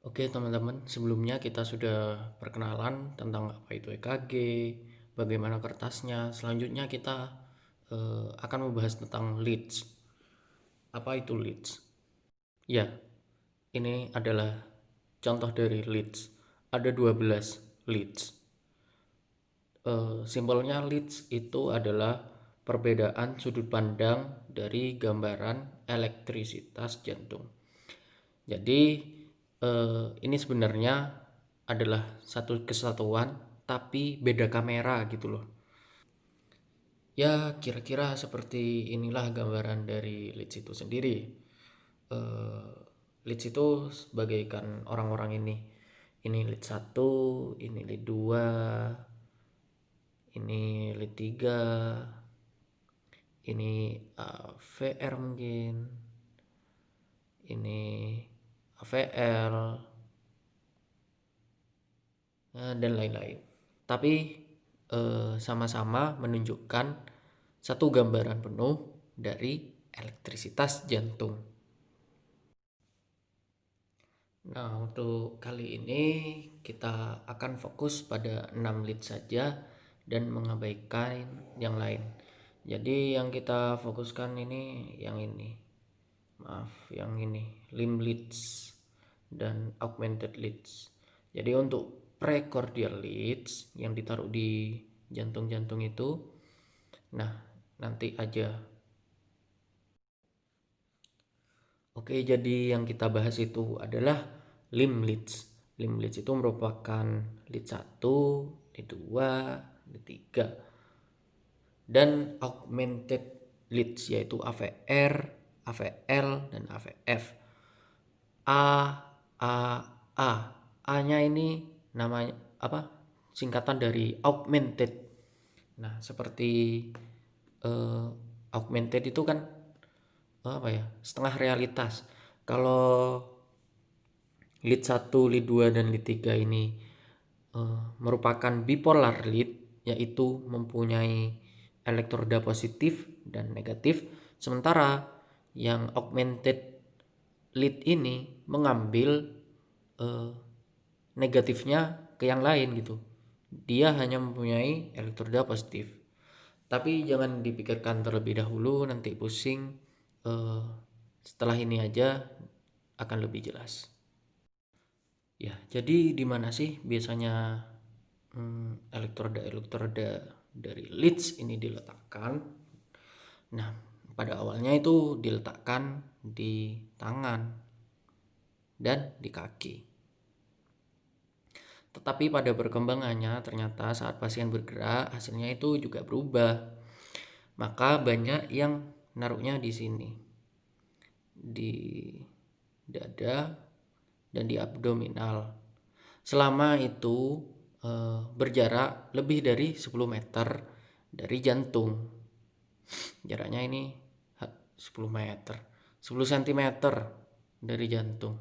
Oke teman-teman, sebelumnya kita sudah perkenalan tentang apa itu EKG, bagaimana kertasnya. Selanjutnya kita akan membahas tentang leads. Apa itu leads? Ya, ini adalah contoh dari leads. Ada 12 leads. Simpelnya leads itu adalah perbedaan sudut pandang dari gambaran elektrisitas jantung. Jadi ini sebenarnya adalah satu kesatuan tapi beda kamera gitu loh. Ya kira-kira seperti inilah gambaran dari leads itu sendiri. eh, Leads itu bagaikan orang-orang ini. Ini lead 1, ini lead 2, ini lead 3, ini VR mungkin, ini AVL, dan lain-lain. Tapi sama-sama menunjukkan satu gambaran penuh dari elektrisitas jantung. Nah, untuk kali ini kita akan fokus pada 6 lead saja dan mengabaikan yang lain. Jadi yang kita fokuskan ini yang ini. Maaf, yang ini, limb leads dan augmented leads. Jadi untuk precordial leads yang ditaruh di jantung-jantung itu, nah nanti aja. Oke, jadi yang kita bahas itu adalah limb leads. Limb leads itu merupakan lead 1, lead 2, lead 3, dan augmented leads yaitu AVR, AVL, dan AVF. A, A, A. A-nya ini namanya apa? Singkatan dari augmented. Nah, seperti eh, augmented itu kan apa ya? Setengah realitas. Kalau lead 1, lead 2, dan lead 3 ini merupakan bipolar lead, yaitu mempunyai elektroda positif dan negatif, sementara yang augmented lead ini mengambil eh, negatifnya ke yang lain gitu. Dia hanya mempunyai elektroda positif. Tapi jangan dipikirkan terlebih dahulu, nanti pusing. Eh, Setelah ini aja akan lebih jelas. Ya, jadi di mana sih biasanya elektroda-elektroda dari leads ini diletakkan? Nah, pada awalnya itu diletakkan di tangan dan di kaki. Tetapi pada perkembangannya ternyata saat pasien bergerak hasilnya itu juga berubah. Maka banyak yang naruhnya di sini, di dada dan di abdominal. Selama itu berjarak lebih dari 10 meter dari jantung. Jaraknya ini 10 meter, 10 cm dari jantung.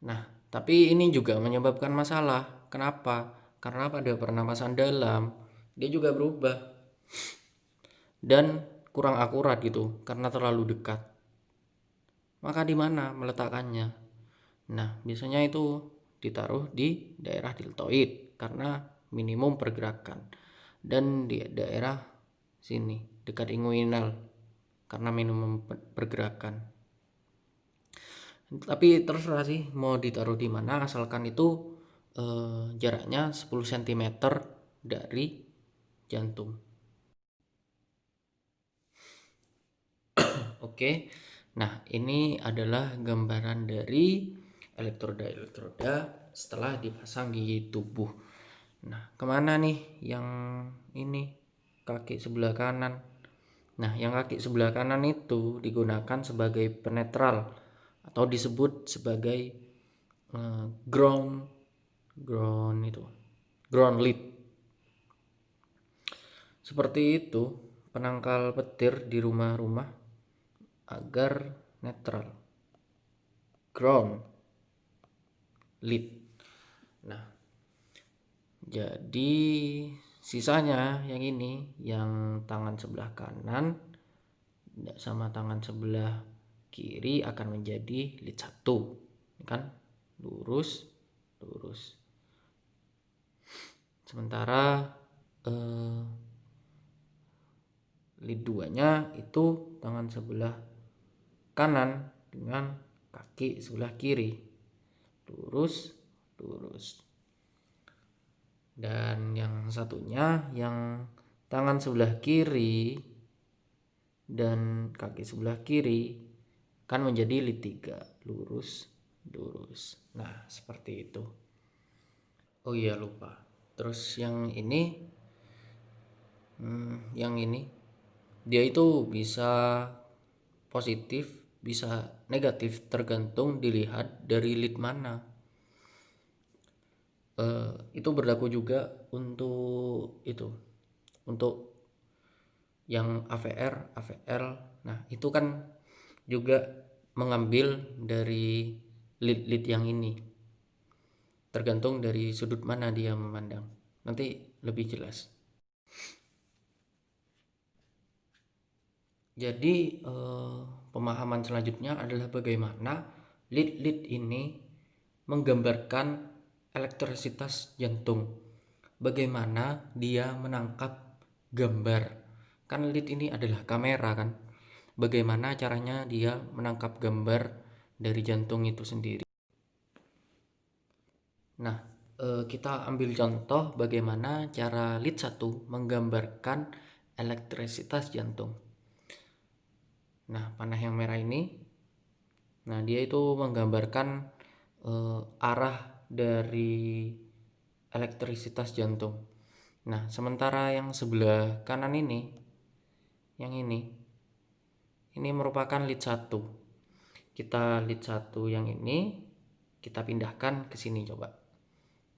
Nah, tapi ini juga menyebabkan masalah. Kenapa? Karena pada pernapasan dalam dia juga berubah dan kurang akurat gitu karena terlalu dekat. Maka di mana meletakkannya? Nah, biasanya itu ditaruh di daerah deltoid karena minimum pergerakan, dan di daerah sini dekat inguinal karena minimum pergerakan. Tapi terserah sih mau ditaruh di mana, asalkan itu jaraknya 10 cm dari jantung. Oke. Nah, ini adalah gambaran dari elektroda-elektroda setelah dipasang di tubuh. Nah, kemana nih yang ini kaki sebelah kanan? Nah, yang kaki sebelah kanan itu digunakan sebagai penetral atau disebut sebagai ground ground itu ground lead. Seperti itu penangkal petir di rumah-rumah agar netral. Ground lead. Nah, jadi sisanya yang ini, yang tangan sebelah kanan sama tangan sebelah kiri akan menjadi lead 1. kan, lurus lurus. Sementara lead 2 nya itu tangan sebelah kanan dengan kaki sebelah kiri, lurus lurus. Dan yang satunya yang tangan sebelah kiri dan kaki sebelah kiri kan menjadi lead 3, lurus lurus. Nah, seperti itu. Oh iya, lupa. Terus yang ini dia itu bisa positif, bisa negatif, tergantung dilihat dari lead mana. Itu berlaku juga untuk yang AVR, AVL. Nah, itu kan juga mengambil dari lead yang ini. Tergantung dari sudut mana dia memandang. Nanti lebih jelas. Jadi pemahaman selanjutnya adalah bagaimana lead ini menggambarkan elektrisitas jantung. Bagaimana dia menangkap gambar. Kan lead ini adalah kamera kan. Bagaimana caranya dia menangkap gambar dari jantung itu sendiri. Nah, kita ambil contoh bagaimana cara lead 1 menggambarkan elektrisitas jantung. Nah, panah yang merah ini, nah dia itu menggambarkan arah dari elektrisitas jantung. Nah, sementara yang sebelah kanan ini, yang ini merupakan lead 1. Kita lead 1 yang ini kita pindahkan ke sini coba.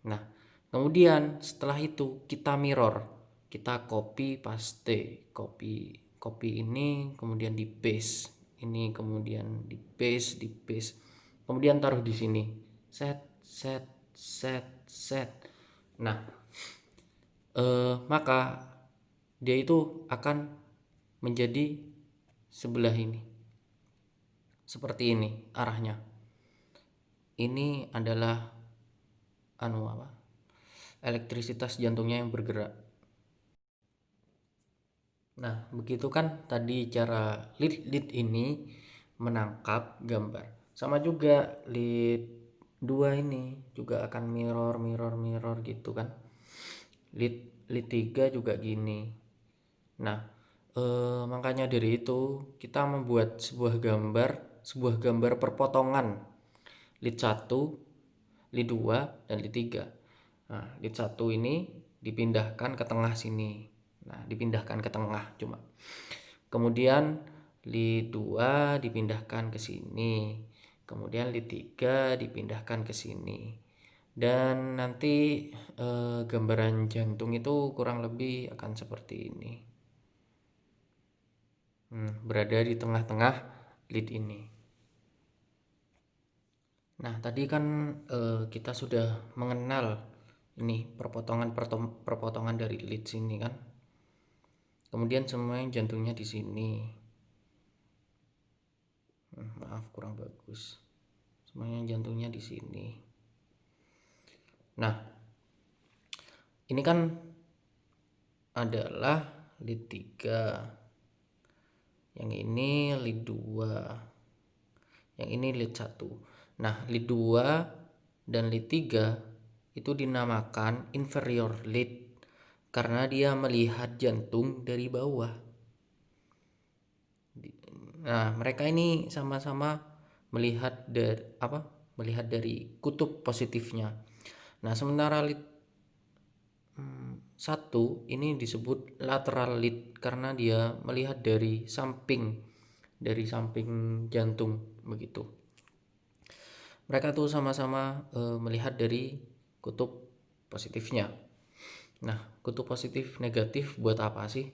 Nah, kemudian setelah itu kita mirror, kita copy paste, copy ini kemudian di paste, ini kemudian di paste, kemudian taruh di sini, set. Nah, maka dia itu akan menjadi sebelah ini, seperti ini arahnya. Ini adalah elektrisitas jantungnya yang bergerak. Nah, begitu kan tadi cara lead ini menangkap gambar. Sama juga lead 2 ini juga akan mirror gitu kan. Lead 3 juga gini. Nah, makanya dari itu kita membuat sebuah gambar perpotongan lead 1, lead 2 dan lead 3. Nah, lead 1 ini dipindahkan ke tengah sini. Nah, dipindahkan ke tengah cuma. Kemudian lead 2 dipindahkan ke sini. Kemudian lead 3 dipindahkan ke sini. Dan nanti gambaran jantung itu kurang lebih akan seperti ini. Berada di tengah-tengah lead ini. Nah, tadi kan kita sudah mengenal ini perpotongan dari lead sini kan. Kemudian semuanya jantungnya di sini. Maaf kurang bagus. Semuanya jantungnya di sini. Nah, ini kan adalah lead 3. Yang ini lead 2. Yang ini lead 1. Nah, lead 2 dan lead 3 itu dinamakan inferior lead karena dia melihat jantung dari bawah. Nah, mereka ini sama-sama melihat dari kutub positifnya. Nah, sementara lead 1 ini disebut lateral lead karena dia melihat dari samping jantung begitu. Mereka tuh sama-sama melihat dari kutub positifnya. Nah, kutub positif negatif buat apa sih?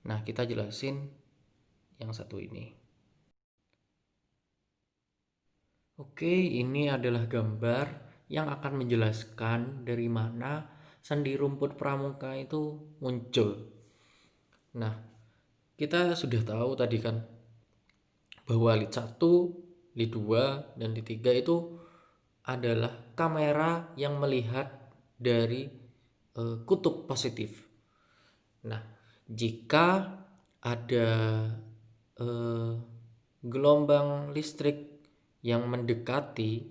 Nah, kita jelasin yang satu ini. Oke, ini adalah gambar yang akan menjelaskan dari mana sandi rumput pramuka itu muncul. Nah, kita sudah tahu tadi kan bahwa lead 1, lead 2, dan lead 3 itu adalah kamera yang melihat dari kutub positif. Nah, jika ada eh, gelombang listrik yang mendekati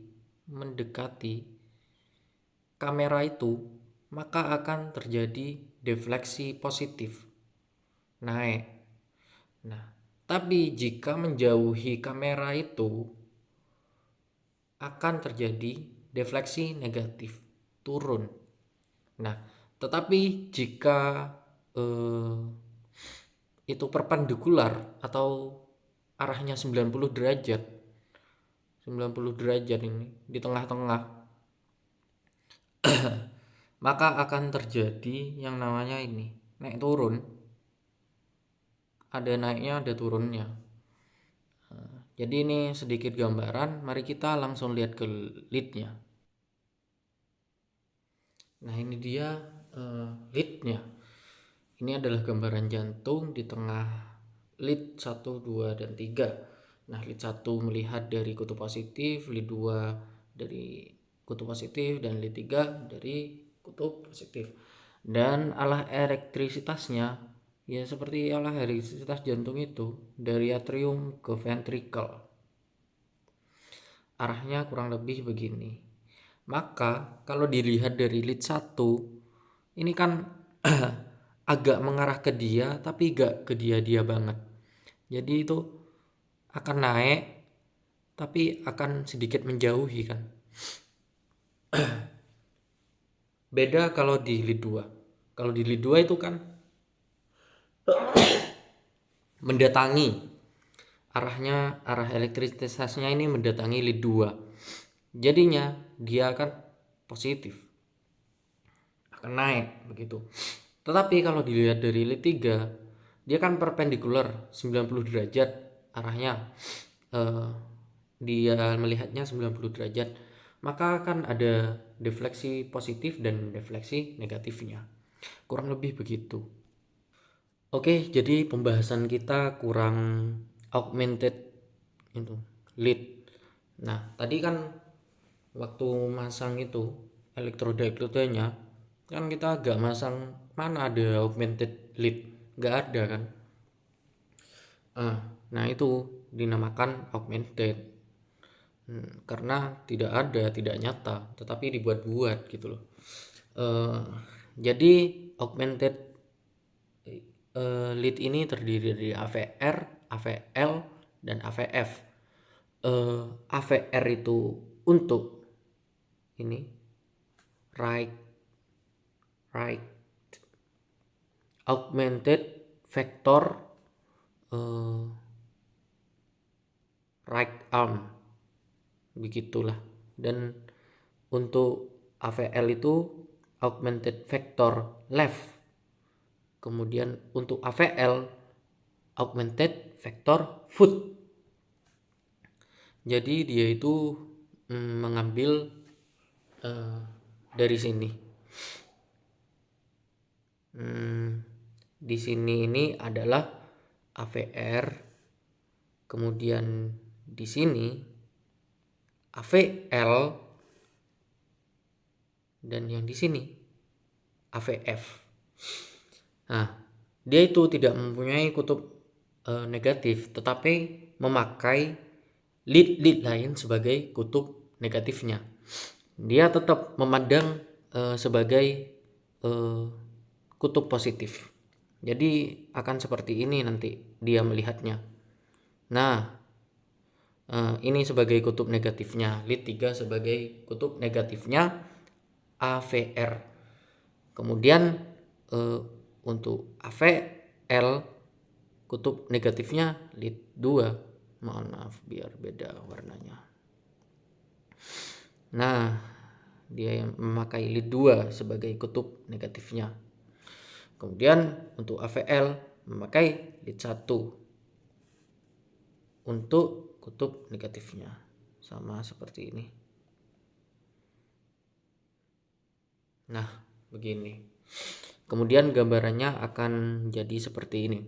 kamera itu, maka akan terjadi defleksi positif, naik. Nah, tapi jika menjauhi kamera itu akan terjadi defleksi negatif, turun. Nah, tetapi jika eh, itu perpendikular atau arahnya 90 derajat, 90 derajat ini di tengah-tengah, maka akan terjadi yang namanya ini naik turun. Ada naiknya, ada turunnya. Jadi ini sedikit gambaran, mari kita langsung lihat ke leadnya. Nah, ini dia leadnya. Ini adalah gambaran jantung di tengah lead 1, 2, dan 3. Nah, lead 1 melihat dari kutub positif, lead 2 dari kutub positif, dan lead 3 dari kutub positif. Dan arah elektrisitasnya ya seperti arah elektrisitas jantung itu, dari atrium ke ventricle. Arahnya kurang lebih begini. Maka kalau dilihat dari lead 1, ini kan agak mengarah ke dia tapi gak ke dia banget. Jadi itu akan naik tapi akan sedikit menjauhi kan. Beda kalau di lead 2. Kalau di lead 2 itu kan mendatangi, arah elektrisitasnya ini mendatangi lead 2. Jadinya dia akan positif, akan naik begitu. Tetapi kalau dilihat dari lead 3, dia kan perpendikular 90 derajat arahnya. Dia melihatnya 90 derajat, maka akan ada defleksi positif dan defleksi negatifnya. Kurang lebih begitu. Oke, jadi pembahasan kita kurang augmented itu lead. Nah, tadi kan waktu masang itu elektroda-elektrodanya kan kita agak masang, mana ada augmented lead, nggak ada kan. Nah itu dinamakan augmented. Karena tidak nyata tetapi dibuat-buat gitu loh. Jadi augmented lead ini terdiri dari AVR, AVL, dan AVF. AVR itu untuk ini right augmented vector right arm, begitulah. Dan untuk AVL itu augmented vector left. Kemudian untuk AVL augmented vector foot. Jadi dia itu mengambil dari sini. Di sini ini adalah AVR. Kemudian di sini AVL, dan yang di sini AVF. Nah, dia itu tidak mempunyai kutub negatif, tetapi memakai lead lain sebagai kutub negatifnya. Dia tetap memandang sebagai kutub positif. Jadi akan seperti ini nanti dia melihatnya. Nah, ini sebagai kutub negatifnya, lead 3 sebagai kutub negatifnya AVR. Kemudian untuk AVL kutub negatifnya lead 2. Mohon maaf biar beda warnanya. Nah, dia yang memakai lead 2 sebagai kutub negatifnya. Kemudian untuk AVL memakai lead 1 untuk kutub negatifnya. Sama seperti ini. Nah, begini. Kemudian gambarannya akan jadi seperti ini.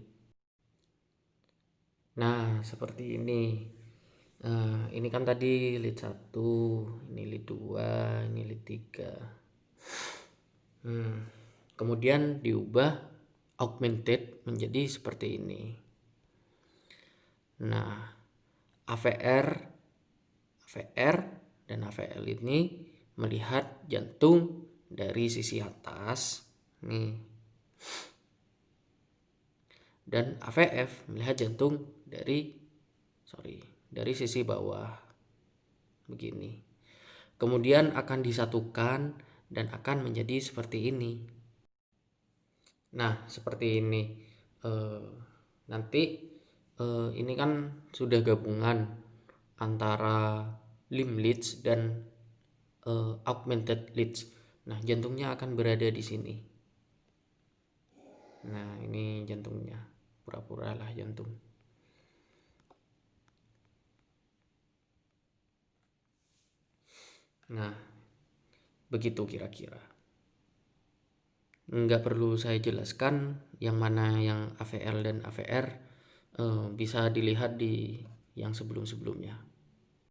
Nah, seperti ini. Ini kan tadi lead 1, ini lead 2, ini lead 3. Kemudian diubah augmented menjadi seperti ini. Nah, AVR dan AVL ini melihat jantung dari sisi atas nih. Dan AVF melihat jantung dari sisi bawah begini. Kemudian akan disatukan dan akan menjadi seperti ini. Nah, seperti ini. Nanti ini kan sudah gabungan antara limb leads dan augmented leads. Nah, jantungnya akan berada di sini. Nah, ini jantungnya. Pura-pura lah jantung. Nah, begitu kira-kira. Nggak perlu saya jelaskan yang mana yang AVL dan AVR, bisa dilihat di yang sebelum-sebelumnya.